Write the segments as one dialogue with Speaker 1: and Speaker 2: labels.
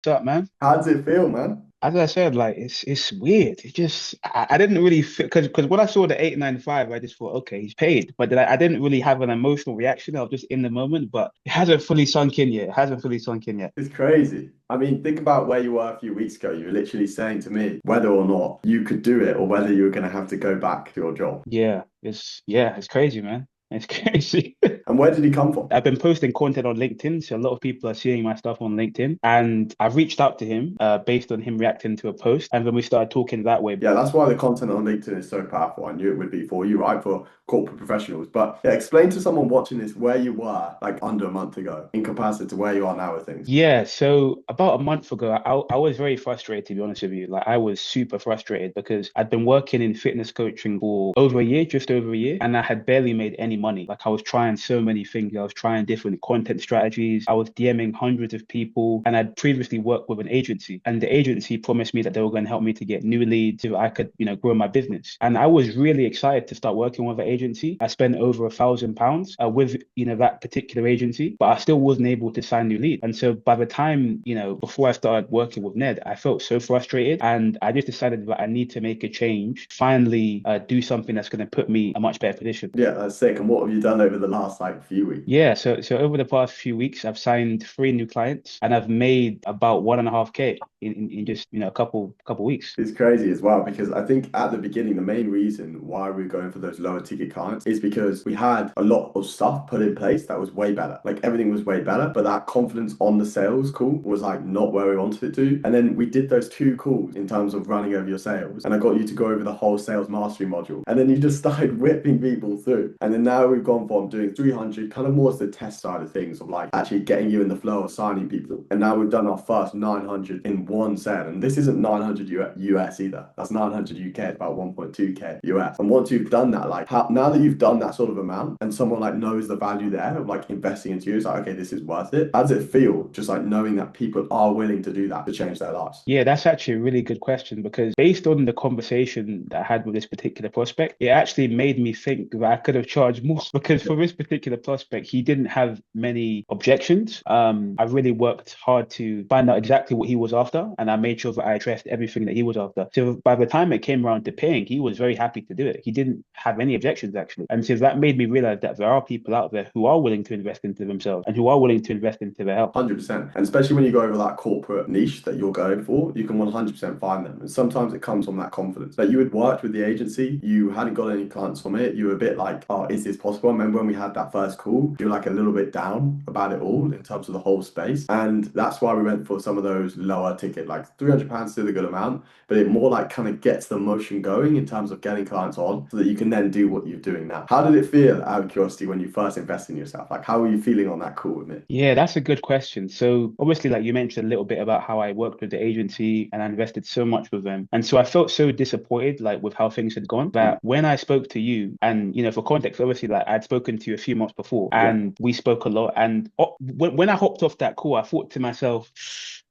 Speaker 1: What's up, man?
Speaker 2: How does it feel, man?
Speaker 1: As I said, like it's weird. It just I didn't really feel because when I saw the 895, I just thought, okay, he's paid. But then I didn't really have an emotional reaction. I was just in the moment, but it hasn't fully sunk in yet. It hasn't fully sunk in yet.
Speaker 2: It's crazy. I mean, think about where you were a few weeks ago. You were literally saying to me whether or not you could do it or whether you were going to have to go back to your job.
Speaker 1: Yeah, it's crazy, man. It's crazy.
Speaker 2: And where did he come from?
Speaker 1: I've been posting content on LinkedIn, so a lot of people are seeing my stuff on LinkedIn. And I've reached out to him based on him reacting to a post. And then we started talking that way.
Speaker 2: Yeah, that's why the content on LinkedIn is so powerful. I knew it would be for you, right? For corporate professionals. But yeah, explain to someone watching this where you were like under a month ago in comparison to where you are now with things.
Speaker 1: Yeah, so about a month ago, I was very frustrated, to be honest with you. Like, I was super frustrated because I'd been working in fitness coaching for over a year, just over a year, and I had barely made any money. Like, I was trying so many things. I was trying different content strategies. I was DMing hundreds of people, and I'd previously worked with an agency, and the agency promised me that they were going to help me to get new leads so I could, grow my business. And I was really excited to start working with the agency. I spent over £1,000 with, that particular agency, but I still wasn't able to sign new leads. And so by the time, before I started working with Ned, I felt so frustrated and I just decided that I need to make a change, finally do something that's going to put me in a much better position.
Speaker 2: Yeah, that's sick. And what have you done over the last like few weeks?
Speaker 1: Yeah, so over the past few weeks, I've signed three new clients and I've made about 1.5K in just, a couple weeks.
Speaker 2: It's crazy as well because I think at the beginning, the main reason why we were going for those lower ticket clients is because we had a lot of stuff put in place that was way better. Like everything was way better, but that confidence on the sales call was like not where we wanted it to. And then we did those two calls in terms of running over your sales, and I got you to go over the whole sales mastery module. And then you just started whipping people through. And then now we've gone from doing 300, kind of more as the test side of things, of like actually getting you in the flow of signing people. And now we've done our first 900 in one set. And this isn't 900 US either. That's 900 UK, it's about 1.2K US. And once you've done that, like now that you've done that sort of amount and someone like knows the value there of like investing into you, it's like, okay, this is worth it. How does it feel just like knowing that people are willing to do that to change their lives?
Speaker 1: Yeah, that's actually a really good question because based on the conversation that I had with this particular prospect, it actually made me think that I could have charged more because for this particular prospect, he didn't have many objections. I really worked hard to find out exactly what he was after, and I made sure that I addressed everything that he was after. So by the time it came around to paying, he was very happy to do it. He didn't have any objections actually. And so that made me realize that there are people out there who are willing to invest into themselves and who are willing to invest into their health.
Speaker 2: 100%. And especially when you go over that corporate niche that you're going for, you can 100% find them. And sometimes it comes from that confidence that you had worked with the agency, you hadn't got any clients from it, you were a bit like, oh, is this possible? I remember when we had that first call, you were like a little bit down about it all in terms of the whole space. And that's why we went for some of those lower ticket, like £300 still a good amount, but it more like kind of gets the motion going in terms of getting clients on so that you can then do what you're doing now. How did it feel out of curiosity when you first invested in yourself? Like, how were you feeling on that call with me?
Speaker 1: Yeah, that's a good question. So obviously, like you mentioned a little bit about how I worked with the agency and I invested so much with them. And so I felt so disappointed, like with how things had gone, that when I spoke to you, and for context, obviously, like I'd spoken to you a few months before,
Speaker 2: Yeah.
Speaker 1: and we spoke a lot. And when I hopped off that call, I thought to myself,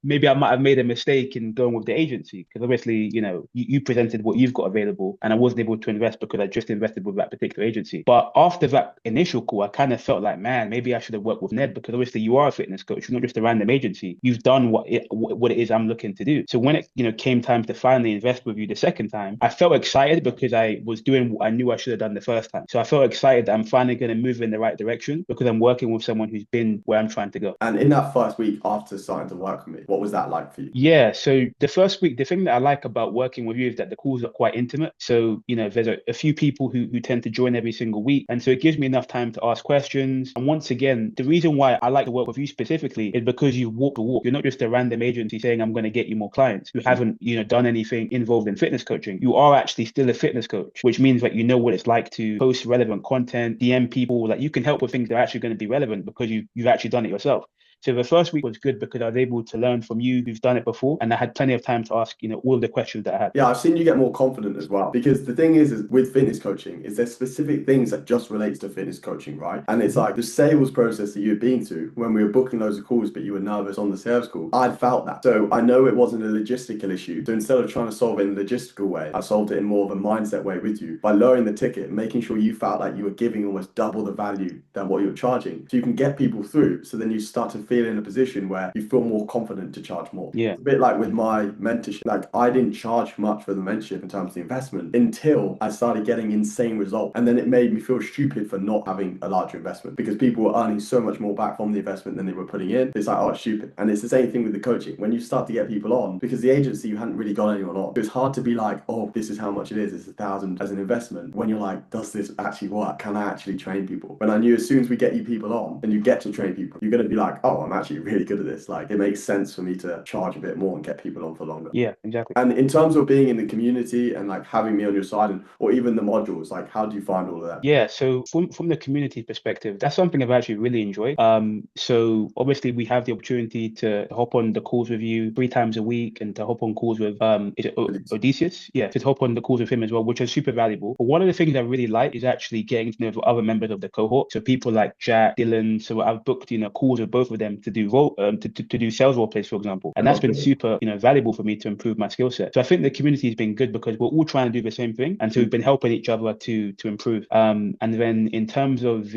Speaker 1: maybe I might have made a mistake in going with the agency because obviously, you presented what you've got available, and I wasn't able to invest because I just invested with that particular agency. But after that initial call, I kind of felt like, man, maybe I should have worked with Ned because obviously you are a fitness coach, you're not just a random agency. You've done what it is I'm looking to do. So when it came time to finally invest with you the second time, I felt excited because I was doing what I knew I should have done the first time. So I felt excited that I'm finally going to move in the right direction because I'm working with someone who's been where I'm trying to go.
Speaker 2: And in that first week after starting to work with me, what was that like for you?
Speaker 1: Yeah, so the first week, the thing that I like about working with you is that the calls are quite intimate. So, there's a few people who tend to join every single week. And so it gives me enough time to ask questions. And once again, the reason why I like to work with you specifically is because you walk the walk. You're not just a random agency saying, I'm going to get you more clients who haven't, done anything involved in fitness coaching. You are actually still a fitness coach, which means that you know what it's like to post relevant content, DM people, like you can help with things that are actually going to be relevant because you've actually done it yourself. So the first week was good because I was able to learn from you who's done it before, and I had plenty of time to ask, all of the questions that I had.
Speaker 2: Yeah, I've seen you get more confident as well. Because the thing is with fitness coaching, is there's specific things that just relates to fitness coaching, right? And it's like the sales process that you've been through when we were booking loads of calls, but you were nervous on the sales call. I felt that. So I know it wasn't a logistical issue. So instead of trying to solve it in a logistical way, I solved it in more of a mindset way with you by lowering the ticket, making sure you felt like you were giving almost double the value than what you're charging. So you can get people through. So then you start to feel in a position where you feel more confident to charge more.
Speaker 1: Yeah.
Speaker 2: It's a bit like with my mentorship. Like I didn't charge much for the mentorship in terms of the investment until I started getting insane results. And then it made me feel stupid for not having a larger investment because people were earning so much more back from the investment than they were putting in. It's like, oh, it's stupid. And it's the same thing with the coaching. When you start to get people on, because the agency, you hadn't really got anyone on. It's hard to be like, oh, this is how much it is. It's 1,000 as an investment. When you're like, does this actually work? Can I actually train people? When I knew as soon as we get you people on and you get to train people, you're going to be like, oh, I'm actually really good at this. Like it makes sense for me to charge a bit more and get people on for longer.
Speaker 1: Yeah, exactly.
Speaker 2: And in terms of being in the community and like having me on your side and or even the modules, like how do you find all of that?
Speaker 1: Yeah, so from the community perspective, that's something I've actually really enjoyed. So obviously we have the opportunity to hop on the calls with you 3 times a week and to hop on calls with is it Odysseus? Yeah, to hop on the calls with him as well, which is super valuable. But one of the things I really like is actually getting to know the other members of the cohort. So people like Jack, Dylan. So I've booked, calls with both of them to do to do sales role plays, for example. And that's been super, valuable for me to improve my skill set. So I think the community has been good because we're all trying to do the same thing. And so we've been helping each other to improve. And then in terms of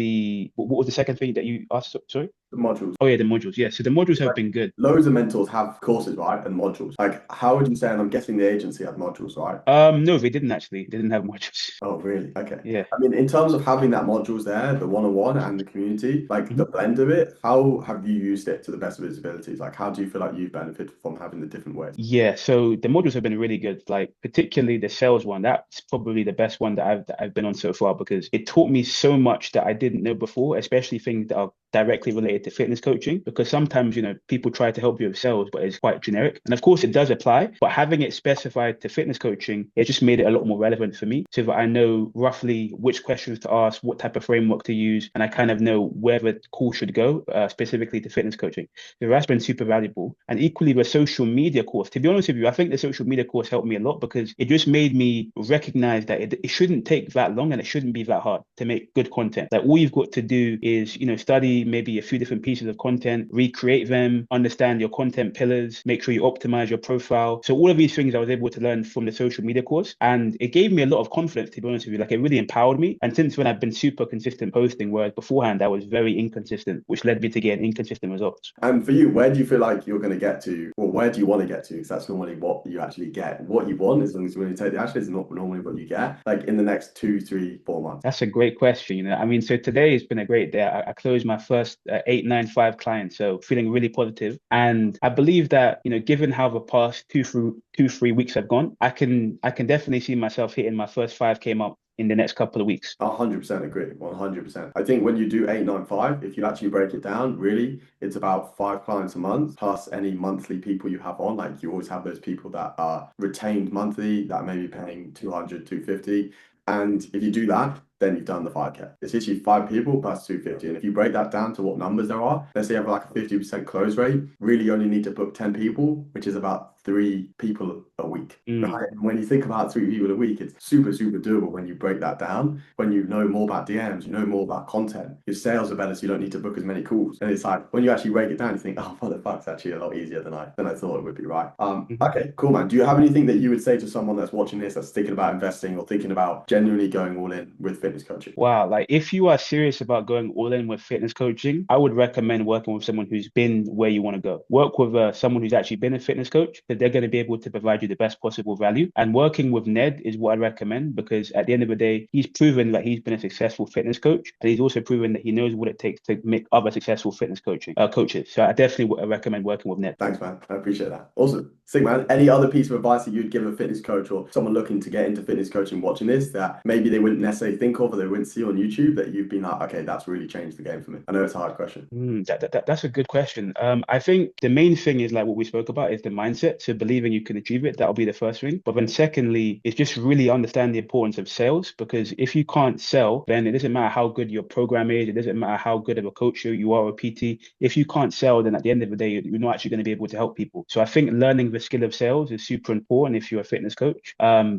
Speaker 1: what was the second thing that you asked? Sorry?
Speaker 2: The modules.
Speaker 1: Oh yeah, the modules. Yeah, so the modules have
Speaker 2: Like,
Speaker 1: been good.
Speaker 2: loads of mentors have courses, right? And modules. Like, how would you say, and I'm guessing the agency had modules, right?
Speaker 1: No, they didn't actually. They didn't have modules.
Speaker 2: Oh, really? Okay.
Speaker 1: Yeah.
Speaker 2: I mean, in terms of having that modules there, the one-on-one and the community, like the blend of it, how have you used it to the best of its abilities? Like, how do you feel like you've benefited from having the different ways?
Speaker 1: Yeah, so the modules have been really good. Like particularly the sales one, that's probably the best one that I've been on so far because it taught me so much that I didn't know before, especially things that are directly related to fitness coaching. Because sometimes, people try to help you with sales, but it's quite generic. And of course it does apply, but having it specified to fitness coaching, it just made it a lot more relevant for me so that I know roughly which questions to ask, what type of framework to use, and I kind of know where the call should go, specifically to fitness coaching. So that's been super valuable. And equally the social media course, to be honest with you, I think the social media course helped me a lot because it just made me recognize that it shouldn't take that long and it shouldn't be that hard to make good content. Like all you've got to do is, study maybe a few different pieces of content, recreate them, understand your content pillars, make sure you optimize your profile. So all of these things I was able to learn from the social media course. And it gave me a lot of confidence, to be honest with you. Like it really empowered me. And since then I've been super consistent posting, whereas beforehand I was very inconsistent, which led me to getting inconsistent results.
Speaker 2: And for you, where do you feel like you're going to get to, or where do you want to get to? Because that's normally what you actually get. What you want, as long as you really take the action, is not normally what you get. Like in the next 2, 3, 4 months.
Speaker 1: That's a great question. I mean, so today has been a great day. I closed my first 895 clients, so feeling really positive. And I believe that, given how the past 3 weeks have gone, I can definitely see myself hitting my first 5K mark in the next couple of weeks.
Speaker 2: 100% agree. 100%. I think when you do 895, if you actually break it down, really, it's about 5 clients a month plus any monthly people you have on. Like you always have those people that are retained monthly that may be paying 200, 250. And if you do that, then you've done the 5K. It's literally 5 people plus 250. And if you break that down to what numbers there are, let's say you have like a 50% close rate, really you only need to book 10 people, which is about 3 people a week. Right? And when you think about 3 people a week, it's super, super doable when you break that down. When you know more about DMs, you know more about content, your sales are better, so you don't need to book as many calls. And it's like when you actually break it down, you think, oh, what the fuck's actually a lot easier than I thought it would be, right? Okay, cool, man. Do you have anything that you would say to someone that's watching this, that's thinking about investing or thinking about genuinely going all in with fitness coaching?
Speaker 1: Wow, like if you are serious about going all in with fitness coaching, I would recommend working with someone who's been where you want to go. Work with someone who's actually been a fitness coach, because they're going to be able to provide you the best possible value. And working with Ned is what I recommend because at the end of the day, he's proven that he's been a successful fitness coach, and he's also proven that he knows what it takes to make other successful fitness coaches. So I definitely would recommend working with Ned.
Speaker 2: Thanks, man. I appreciate that. Awesome. Sick, man. Any other piece of advice that you'd give a fitness coach or someone looking to get into fitness coaching watching this that maybe they wouldn't necessarily think of or they wouldn't see on YouTube that you've been like, okay, that's really changed the game for me? I know it's a hard question.
Speaker 1: That's a good question. I think the main thing is like what we spoke about is the mindset. So believing you can achieve it, that'll be the first thing. But then secondly, it's just really understand the importance of sales, because if you can't sell, then it doesn't matter how good your program is. It doesn't matter how good of a coach you are or a PT. If you can't sell, then at the end of the day, you're not actually going to be able to help people. So I think learning the skill of sales is super important if you're a fitness coach,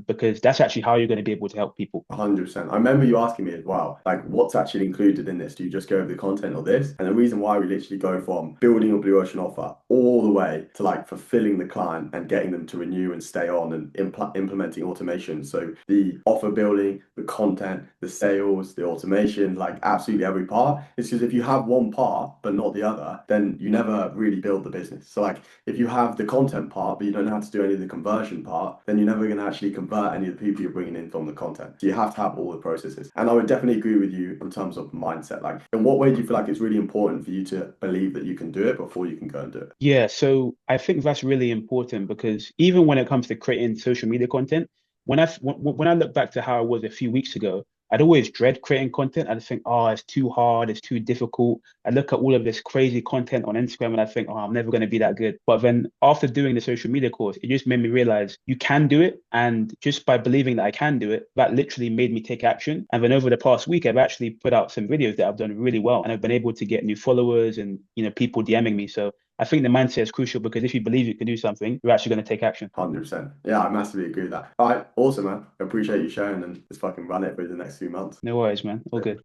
Speaker 1: because that's actually how you're going to be able to help people.
Speaker 2: 100%. I remember you asking me as well, like what's actually included in this? Do you just go over the content or this? And the reason why we literally go from building a blue ocean offer all the way to like fulfilling the client and getting them to renew and stay on and implementing automation. So the offer building, the content, the sales, the automation, like absolutely every part. It's because if you have one part but not the other, then you never really build the business. So like if you have the content part but you don't know how to do any of the conversion part, then you're never going to actually convert any of the people you're bringing in from the content. So you have to have all the processes. And I would definitely agree with you in terms of mindset. Like, in what way do you feel like it's really important for you to believe that you can do it before you can go and do it?
Speaker 1: Yeah, so I think that's really important because even when it comes to creating social media content, when I look back to how I was a few weeks ago, I'd always dread creating content. I'd think, oh, it's too hard, it's too difficult. I look at all of this crazy content on Instagram and I think, oh, I'm never going to be that good. But then after doing the social media course, it just made me realize you can do it. And just by believing that I can do it, that literally made me take action. And then over the past week, I've actually put out some videos that I've done really well, and I've been able to get new followers and people DMing me. So I think the mindset is crucial because if you believe you can do something, you're actually going to take action.
Speaker 2: 100%. Yeah, I massively agree with that. All right, awesome, man. I appreciate you sharing and just fucking run it for the next few months.
Speaker 1: No worries, man. All good.